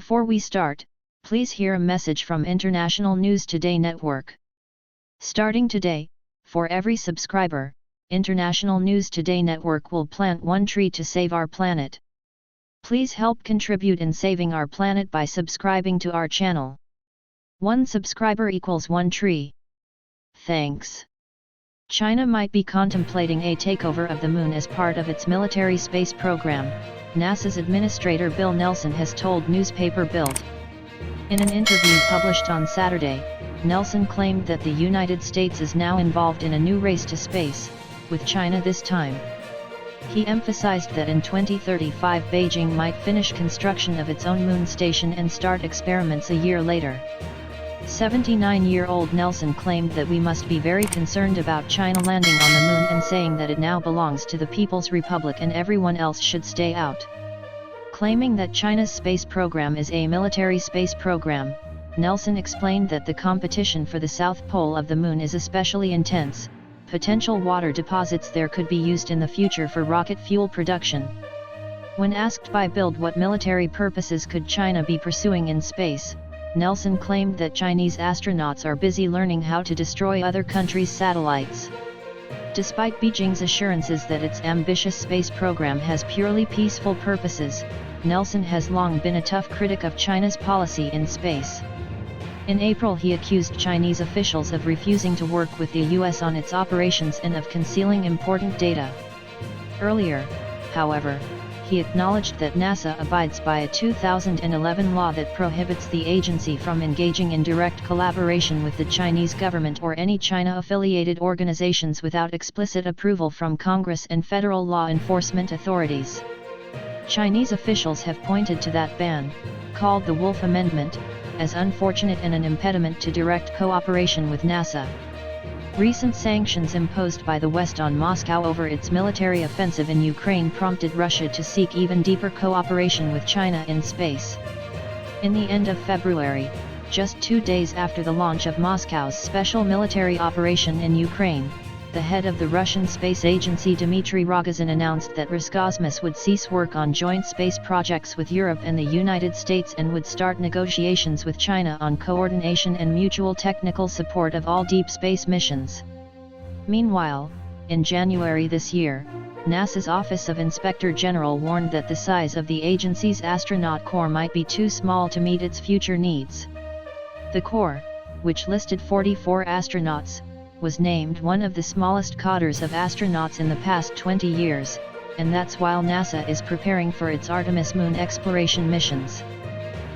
Before we start, please hear a message from International News Today Network. Starting today, for every subscriber, International News Today Network will plant one tree to save our planet. Please help contribute in saving our planet by subscribing to our channel. One subscriber equals one tree. Thanks. China might be contemplating a takeover of the moon as part of its military space program, NASA's Administrator Bill Nelson has told newspaper Bild. In an interview published on Saturday, Nelson claimed that the United States is now involved in a new race to space, with China this time. He emphasized that in 2035 Beijing might finish construction of its own moon station and start experiments a year later. 79-year-old Nelson claimed that we must be very concerned about China landing on the moon and saying that it now belongs to the People's Republic and everyone else should stay out. Claiming that China's space program is a military space program, Nelson explained that the competition for the South Pole of the moon is especially intense. Potential water deposits there could be used in the future for rocket fuel production. When asked by Bild what military purposes could China be pursuing in space, Nelson claimed that Chinese astronauts are busy learning how to destroy other countries' satellites. Despite Beijing's assurances that its ambitious space program has purely peaceful purposes, Nelson has long been a tough critic of China's policy in space. In April he accused Chinese officials of refusing to work with the US on its operations and of concealing important data. Earlier, however, he acknowledged that NASA abides by a 2011 law that prohibits the agency from engaging in direct collaboration with the Chinese government or any China-affiliated organizations without explicit approval from Congress and federal law enforcement authorities. Chinese officials have pointed to that ban, called the Wolf Amendment, as unfortunate and an impediment to direct cooperation with NASA. Recent sanctions imposed by the West on Moscow over its military offensive in Ukraine prompted Russia to seek even deeper cooperation with China in space. In the end of February, just 2 days after the launch of Moscow's special military operation in Ukraine, the head of the Russian space agency Dmitry Rogozin announced that Roscosmos would cease work on joint space projects with Europe and the United States and would start negotiations with China on coordination and mutual technical support of all deep space missions. Meanwhile, in January this year, NASA's Office of Inspector General warned that the size of the agency's astronaut corps might be too small to meet its future needs. The corps, which listed 44 astronauts, was named one of the smallest cadres of astronauts in the past 20 years, and that's while NASA is preparing for its Artemis moon exploration missions.